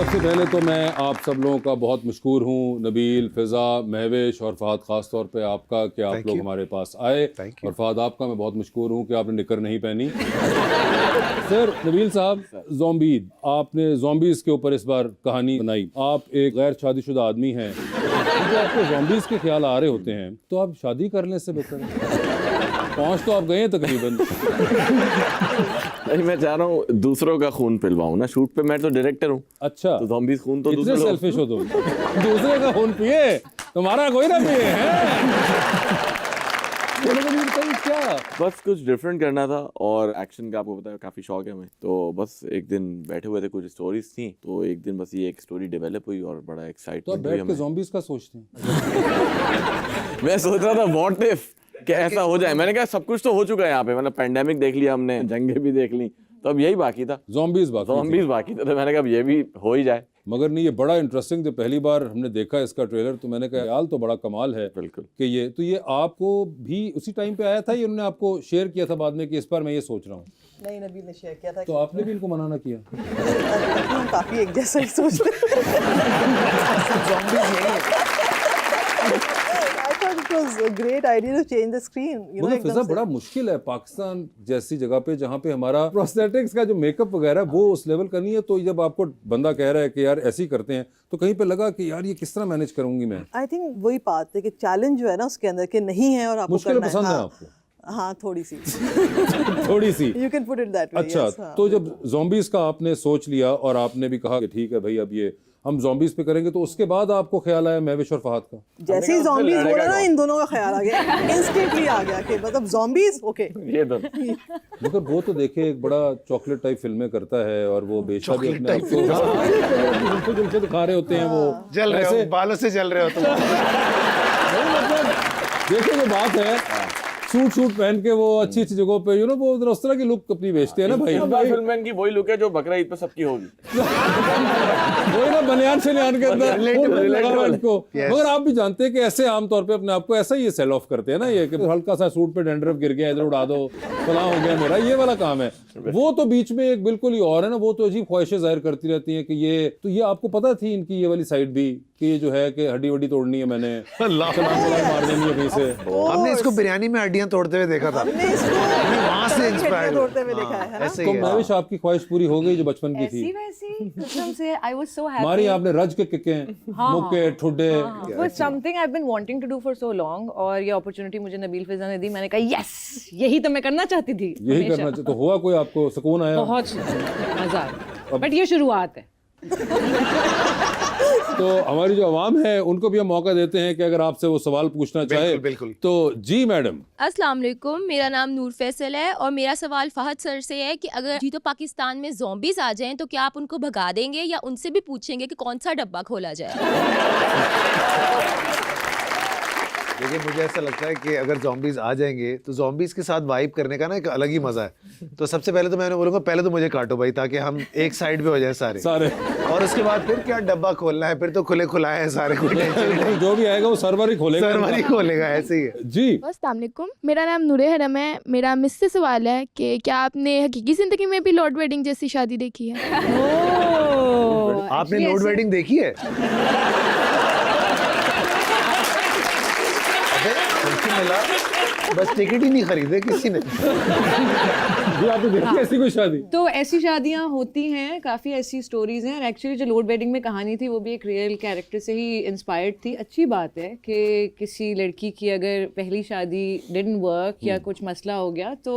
सबसे पहले तो मैं आप सब लोगों का बहुत मशकूर हूँ, नबील, फिजा, महवेश और फहद, ख़ास तौर पे आपका कि आप लोग हमारे पास आए। और फहद आपका मैं बहुत मशकूर हूँ कि आपने निकर नहीं पहनी। सर नबील साहब, ज़ॉम्बीज़, आपने ज़ॉम्बीज़ के ऊपर इस बार कहानी बनाई। आप एक गैर शादीशुदा आदमी हैं, जब आपको ज़ॉम्बीज़ के ख्याल आ रहे होते हैं तो आप शादी करने से बेहतर है। पहुँच तो आप गए हैं तकरीबन। नहीं, मैं चाह रहा हूँ दूसरों का खून पिलवाऊँ ना शूट पे। मैं तो डायरेक्टर हूँ। अच्छा, तो ज़ॉम्बीज़ खून तो इतने सेल्फिश हो तुम। दूसरे का खून पिए, तुम्हारा कोई ना पिए हैं। क्या बस कुछ डिफरेंट करना था और एक्शन का आपको पता है काफ़ी शौक है हमें। तो बस एक दिन बैठे हुए थे, कुछ स्टोरीज थी, तो एक दिन बस ये एक स्टोरी डेवलप हुई और बड़ा एक्साइटमेंट तो आप बैठ के ज़ॉम्बीज़ का सोचते हैं? मैं सोच रहा था व्हाट इफ कि ऐसा हो जाए। मैंने कहा सब कुछ तो हो चुका है यहाँ पे, मतलब पैंडेमिक देख लिया हमने, जंगें भी देख ली, तो अब यही बाकी था, ज़ॉम्बीज़ बाकी था। तो मैंने कहा अब ये भी हो ही जाए। मगर नहीं, ये बड़ा इंटरेस्टिंग, जब पहली बार हमने देखा इसका ट्रेलर तो मैंने कहा ख्याल तो बड़ा कमाल है। बिल्कुल। कि ये आपको भी उसी टाइम पे आया था, ये उन्होंने आपको शेयर किया था बाद में कि इस बार मैं ये सोच रहा हूँ? नहीं, नबील ने शेयर किया था। तो आपने भी इनको मना ना किया? हम काफी एक जैसा ही सोच रहे I thought it was a great idea to change the screen. You know, मतलब फिजा बड़ा मुश्किल है पाकिस्तान जैसी जगह पे जहाँ पे हमारा प्रोस्थेटिक्स का जो मेकअप वगैरह वो उस लेवल का नहीं है। तो जब आपको बंदा कह रहा है कि यार ऐसे ही करते हैं, तो कहीं पे लगा कि यार ये किस तरह मैनेज करूंगी मैं? I think वही बात है कि चैलेंज जो है ना उसके अंदर के नहीं है और आपको मुश्किल करना पसंद है हाँ, आपको? हाँ थोड़ी सी। थोड़ी सी। You can put it that way. अच्छा, yes, हाँ. तो जब ज़ॉम्बीज़ का आपने सोच लिया और आपने भी कहा कि ठीक है भाई अब ये हम ज़ॉम्बीज़ पे करेंगे, तो उसके बाद आपको ख्याल आया महवेश और फहद का? जैसे ही ज़ॉम्बीज़ बोला ना, इन दोनों का ख्याल आ गया, इंस्टेंटली आ गया कि मतलब ज़ॉम्बीज़ ओके। ये तो मगर वो तो देखे एक बड़ा चॉकलेट टाइप फिल्में करता है और वो बेचा भी अपने आप को जुल्फे दिखा रहे होते हैं, वो जल रहे हो, बालों से जल रहे हो तुम। मतलब देखो जो बात है, सूट पहन के वो अच्छी जगहों पे वो उस तरह की लुक अपनी बेचते हैं ना भाई। फिल्म की वही लुक है जो बकरा ईद पे सबकी होगी। वही ना, बनियान से के अंदर लगा हुआ इनको। मगर आप भी जानते हैं कि ऐसे आमतौर पे अपने आप को ऐसा ही सेल ऑफ करते हैं ना, ये कि हल्का सा सूट पे डैंड्रफ गिर गया, इधर उड़ा दो, फलां हो गया मेरा, ये वाला काम है। वो तो बीच में एक बिल्कुल ही और है ना, वो तो अजीब ख्वाहिशें जाहिर करती रहती हैं कि ये आपको पता थी इनकी ये वाली साइड भी कि ये जो है कि हड्डी वड्डी तोड़नी है, मैंने मार देनी है कहीं से। हमने इसको बिरयानी में हड्डियां तोड़ते हुए देखा था, हमने इसको वहां से इंस्पायर तोड़ते हुए देखा है ना? ऐसे तो ही है। महवेश आपकी ख्वाहिश पूरी हो गई जो बचपन की थी? वैसी कसम से I was so happy. मारी आपने रज के किके, मुक्के, ठुड्डे? It was something I've been wanting to do for so long और ये अपॉर्चुनिटी मुझे नबील फिजा ने दी। मैंने कहा यस, यही तो मैं करना चाहती थी। यही करना चाहिए। तो हुआ कोई आपको सुकून आया? बहुत मजा आया, बट ये शुरुआत है। तो हमारी जो आवाम है उनको भी हम मौका देते हैं कि अगर आपसे वो सवाल पूछना चाहे। बिल्कुल। तो जी मैडम। अस्सलाम वालेकुम, मेरा नाम नूर फैसल है और मेरा सवाल फहद सर से है कि अगर जी तो पाकिस्तान में ज़ॉम्बीज़ आ जाएं तो क्या आप उनको भगा देंगे या उनसे भी पूछेंगे कि कौन सा डब्बा खोला जाए? देखिए, मुझे ऐसा लगता है कि अगर ज़ॉम्बीज़ आ जाएंगे तो ज़ॉम्बीज़ के साथ वाइब करने का ना एक अलग ही मज़ा है। तो सबसे पहले तो मैं बोलूँगा पहले तो मुझे काटो भाई, ताकि हम एक साइड पे हो जाए सारे। और उसके बाद फिर क्या डब्बा खोलना है, फिर तो खुले खुलाए हैं सारे, कोई टेंशन नहीं। जो भी आएगा वो सर्वर ही खोलेगा, ऐसे ही है। जी। अस्सलाम वालेकुम, मेरा नाम नूरे हरम है। मेरा मिस से सवाल है कि क्या आपने हकीकी ज़िंदगी में भी लॉर्ड वेडिंग जैसी शादी देखी है? आपने लॉर्ड वेडिंग देखी है? मिला, बस टिकट ही नहीं खरीदे किसी ने। आपने देखी ऐसी कोई शादी? तो ऐसी शादियां होती हैं, काफ़ी ऐसी स्टोरीज हैं। और एक्चुअली जो लॉर्ड वेडिंग में कहानी थी वो भी एक रियल कैरेक्टर से ही इंस्पायर्ड थी। अच्छी बात है कि किसी लड़की की अगर पहली शादी डिडंट वर्क या कुछ मसला हो गया तो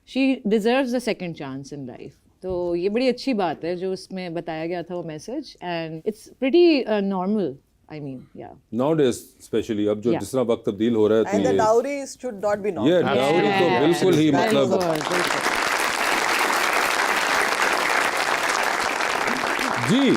she deserves a second chance in life. तो ये बड़ी अच्छी बात है जो उसमें बताया गया था वो message, and it's pretty normal. I mean, yeah. Nowadays, especially अब जो जिस तरह वक्त तब्दील हो रहा है, And the dowries should not be known. ये डाउरी तो बिल्कुल ही मतलब जी।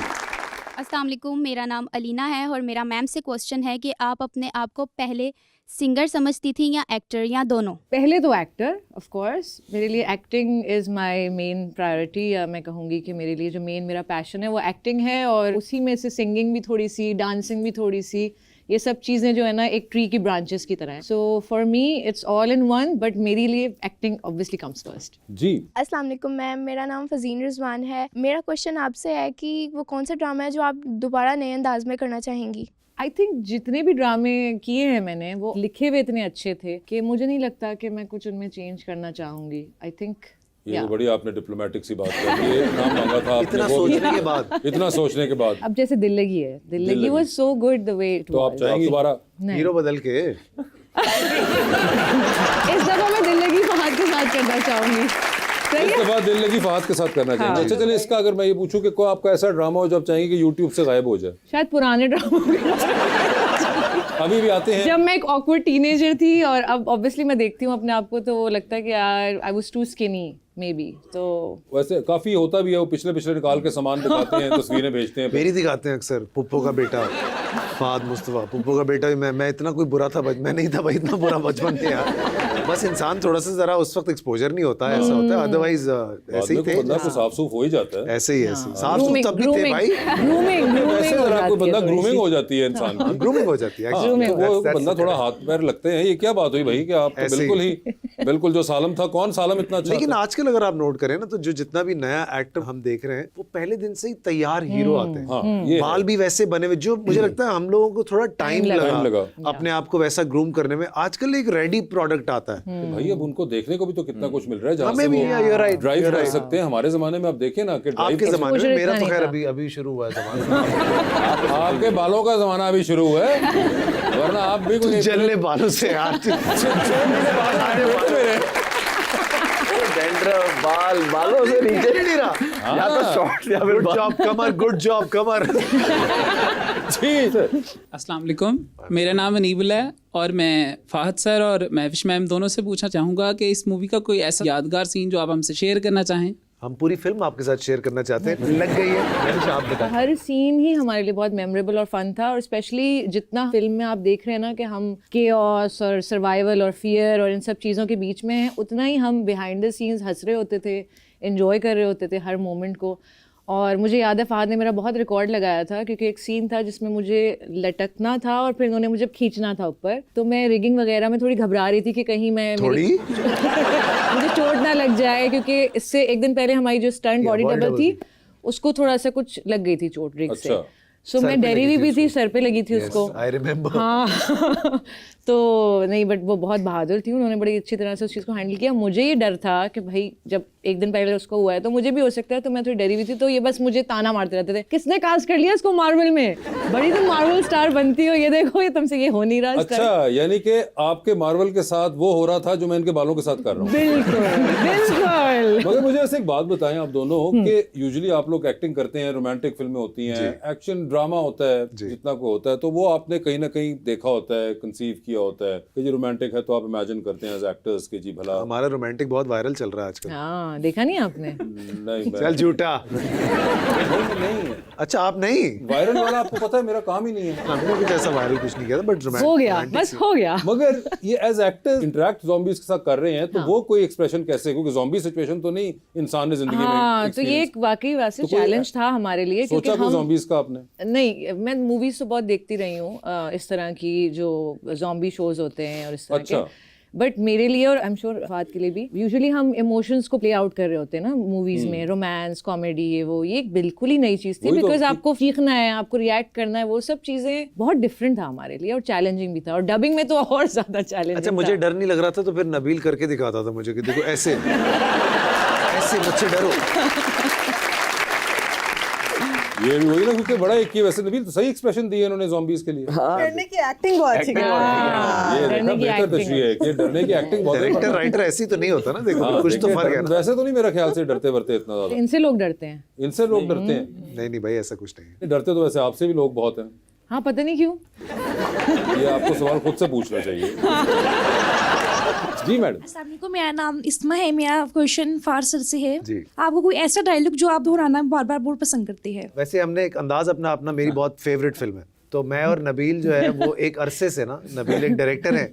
अस्सलाम वालेकुम, मेरा नाम अलीना है और मेरा मैम से क्वेश्चन है कि आप अपने आप को पहले सिंगर समझती थी या एक्टर या दोनों? पहले तो एक्टर, ऑफ कोर्स। मेरे लिए acting is my main priority, या मैं कहूँगी कि मेरे लिए जो मेन मेरा पैशन है वो एक्टिंग है, और उसी में से सिंगिंग भी थोड़ी सी, डांसिंग भी थोड़ी सी, ये सब चीज़ें जो है ना एक ट्री की ब्रांचेस की तरह है. So for me it's all in one, but मेरे लिए एक्टिंग ऑब्वियसली कम्स फर्स्ट. जी अस्सलाम वालेकुम मैम, मेरा नाम फजीन रिजवान है. मेरा क्वेश्चन आपसे है कि वो कौन सा ड्रामा है जो आप दोबारा नए अंदाज में करना चाहेंगी? आई थिंक जितने भी ड्रामे किए हैं मैंने वो लिखे हुए इतने अच्छे थे कि मुझे नहीं लगता कि मैं कुछ उनमें चेंज करना चाहूँगी. आई थिंक ये तो बड़ी आपने डिप्लोमेटिक सी बात कर दी. नाम मांगा था आपने, इतना वो भी- सोचने के बाद इतना सोचने के बाद अब जैसे दिल लगी है, दिल लगी was so good the way it तो आप चाहेंगे दोबारा? हीरो बदल के इस दफा मैं दिल लगी फहद के साथ करना चाहूंगी. सही इस है. दफा दिल लगी फहद के साथ करना चाहेंगे. अच्छा चलिए, इसका अगर मैं ये पूछूं कि कोई आपका ऐसा ड्रामा हो जो आप चाहेंगे कि यूट्यूब से गायब हो जाए? शायद पुराने ड्रामा अभी भी आते हैं. जब मैं एक ऑकवर्ड टीनेजर थी और अब ऑब्वियसली मैं देखती हूँ अपने आप को तो वो लगता है कि यार I was too skinny maybe. तो वैसे काफी होता भी है, वो पिछले निकाल के सामान दिखाते हैं, तस्वीरें भेजते हैं. मेरी दिखाते हैं अक्सर. पुप्पो का बेटा फहद मुस्तफा, पुप्पो का बेटा भी मैं इतना कोई बुरा था, मैं नहीं था भाई इतना बुरा बचपन में यार. बस इंसान थोड़ा सा जरा उस वक्त एक्सपोजर नहीं होता है, ऐसा होता है. अदरवाइज ऐसे ही थे, बंदा को साफ सूफ हो ही जाता है. ऐसे ही साफ सुथ तब भी थे भाई. वैसे जरा कोई बंदा ग्रूमिंग हो जाती है इंसान की. ग्रूमिंग हो जाती है. वो बंदा थोड़ा हाथ पैर लगते हैं. ये क्या बात हुई भाई कि आप तो ऐसे ही. बिल्कुल जो सालम था, कौन सालम इतना अच्छा लेकिन था? आजकल अगर आप नोट करें ना तो जो जितना भी नया एक्टर हम देख रहे हैं वो पहले दिन से ही तैयार हीरो आते हैं. हाँ, ये है. बाल भी वैसे बने हुए, जो मुझे लगता है हम लोगों को थोड़ा टाइम लगा. लगा अपने आप को वैसा ग्रूम करने में. आजकल एक रेडी प्रोडक्ट आता है. तो भाई अब उनको देखने को भी तो कितना कुछ मिल रहा है जहाँ से हमें भी, वो you're right, ड्राइव you're कर right. सकते हैं. हमारे जमाने में आप देखें ना कि ड्राइव आपके कर जमाने में, मेरा तो इतना खैर नहीं अभी शुरू हुआ है जमाना. आपके बालों का जमाना अभी शुरू हुआ है, वरना आप भी कोई जलने बालों से यार. डैंड्रफ, बालों से नीचे नहीं रहा. या तो शॉर्ट्स या फिर गुड जॉब कमर, गुड जॉब कमर. जी सर. अस्सलाम वालेकुम, मेरा नाम अनीबुल है और मैं फाहद सर और महविश मैम दोनों से पूछना चाहूँगा कि इस मूवी का कोई ऐसा यादगार सीन जो आप हमसे शेयर करना चाहें. हम पूरी फिल्म आपके साथ शेयर करना चाहते हैं. लग गई है. आप बताएं. हर सीन ही हमारे लिए बहुत मेमोरेबल और फन था. और स्पेशली जितना फिल्म में आप देख रहे हैं ना कि हम केओस और सर्वाइवल और फियर और इन सब चीज़ों के बीच में हैं, उतना ही हम बिहाइंड द सीन्स हंस रहे होते थे, एंजॉय कर रहे होते थे हर मोमेंट को. और मुझे याद है फहद ने मेरा बहुत रिकॉर्ड लगाया था क्योंकि एक सीन था जिसमें मुझे लटकना था और फिर उन्होंने मुझे खींचना था ऊपर. तो मैं रिगिंग वगैरह में थोड़ी घबरा रही थी कि कहीं मैं मुझे चोट ना लग जाए, क्योंकि इससे एक दिन पहले हमारी जो स्टंट बॉडी डबल थी उसको थोड़ा सा कुछ लग गई थी चोट रिग से. सो मैं डरी हुई भी थी, सर पे लगी थी उसको. I remember. हाँ तो नहीं, बट वो बहुत बहादुर थी, उन्होंने बड़ी अच्छी तरह से उस चीज़ को हैंडल किया. मुझे ये डर था कि भाई जब एक दिन पहले उसको हुआ है तो मुझे भी हो सकता है, तो मैं थोड़ी डरी हुई थी. तो ये बस मुझे ताना मारते रहते थे, किसने कास्ट कर लिया इसको मार्वल में, बड़ी तुम मार्वल स्टार बनती हो, ये देखो ये तुमसे ये हो नहीं रहा. अच्छा, यानी कि आपके मार्वल के साथ वो हो रहा था जो मैं इनके बालों के साथ कर रहा हूँ. बिल्कुल बिल्कुल. मगर मुझे ऐसे एक बात बताएं आप दोनों कि यूजुअली आप लोग एक्टिंग करते हैं, रोमांटिक फिल्में होती हैं, एक्शन ड्रामा होता है जितना को होता है, तो वो आपने कहीं ना कहीं देखा होता है, कंसीव किया होता है कि जी रोमांटिक है, तो आप इमेजिन करते हैं एज एक्टर्स कि जी भला. हमारा रोमांटिक बहुत वायरल चल रहा है आजकल. हाँ देखा नहीं आपने? नहीं चल झूठा. नहीं अच्छा आप नहीं वायरल वाला आपको पता है मेरा काम ही नहीं है. हमने कुछ ऐसा वायरल कुछ नहीं किया था, बट हो गया, बस हो गया. मगर ये एज एक्टर इंटरेक्ट ज़ॉम्बीज के साथ कर रहे हैं तो वो कोई एक्सप्रेशन कैसे, क्योंकि ज़ॉम्बी सिचुएशन तो नहीं इंसान ने जिंदगी में. हाँ तो ये एक वाकई वैसे चैलेंज था हमारे लिए, क्योंकि सोचा हम ज़ॉम्बीज का आपने? नहीं, मैं मूवीज तो बहुत देखती रही हूँ इस तरह की जो ज़ॉम्बी शोज होते हैं और इस तरह के. बट मेरे लिए और आई एम श्योर फहद के लिए भी, यूजुअली हम इमोशंस को प्ले आउट कर रहे होते हैं ना मूवीज में, रोमांस, कॉमेडी, ये एक बिल्कुल ही नई चीज थी. बिकॉज आपको सीखना है, आपको रिएक्ट करना है, वो सब चीजें बहुत डिफरेंट था हमारे लिए और चैलेंजिंग भी था. और डबिंग में तो और ज्यादा चैलेंजिंग. अच्छा मुझे डर नहीं लग रहा था तो फिर नबील करके दिखाता था मुझे कि देखो ऐसे ऐसे मुझसे डरो. ये भी वही ना, क्योंकि बड़ा एक ही वैसे नबील तो सही एक्सप्रेशन दिए इन्होंने ज़ॉम्बीज के लिए. डरने की एक्टिंग बहुत अच्छी की. ये देखा बेहतर तशरीह है कि डरने की एक्टिंग बहुत. डायरेक्टर राइटर ऐसी तो नहीं होता ना, देखो कुछ तो फर्क है ना. वैसे तो नहीं मेरा ख्याल से डरते वरते इतना ज्यादा. इनसे लोग डरते हैं. इनसे लोग डरते हैं? नहीं भाई ऐसा कुछ नहीं. डरते तो वैसे आपसे भी लोग बहुत हैं. हाँ पता नहीं क्यों. ये आपको सवाल खुद से पूछना चाहिए. जी मैडम. अस्सलाम वालेकुम, मेरा नाम इस्मा है. मेरा क्वेश्चन फारस सर से है. जी. आपको कोई ऐसा डायलॉग जो आप दोहराना बार बार बहुत पसंद करते हैं? वैसे हमने एक अंदाज अपना मेरी बहुत फेवरेट फिल्म है तो मैं और नबील जो है वो एक अरसे से ना, नबील एक डायरेक्टर है,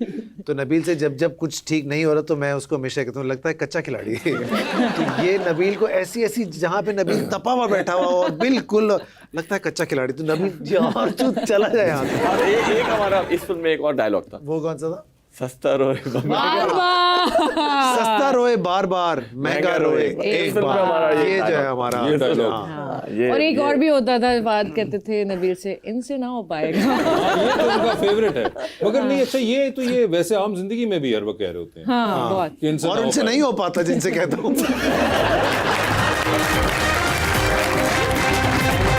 तो नबील से जब जब कुछ ठीक नहीं हो रहा तो मैं उसको हमेशा कहता हूँ लगता है कच्चा खिलाड़ी है। तो ये नबील को ऐसी ऐसी जहाँ पे नबील तपा हुआ बैठा हुआ और बिल्कुल लगता है कच्चा खिलाड़ी, तो नबील यार तू चला जाए यहाँ से। और एक हमारा इस फिल्म में एक और डायलॉग था, वो कौन सा था? सस्ता रोए सस्ता रोए बार बार, महंगा रोए एक बार। ये जो है हमारा ये डायलॉग। और एक और भी होता था, बात कहते थे नबील से, इनसे ना हो पाएगा। ये तो उनका फेवरेट है। मगर नहीं, अच्छा ये तो ये वैसे आम जिंदगी में भी हर वक्त कह रहे होते हैं हाँ बहुत। कि इनसे और ना हो उनसे पाए। नहीं हो पाता जिनसे कहता हूँ।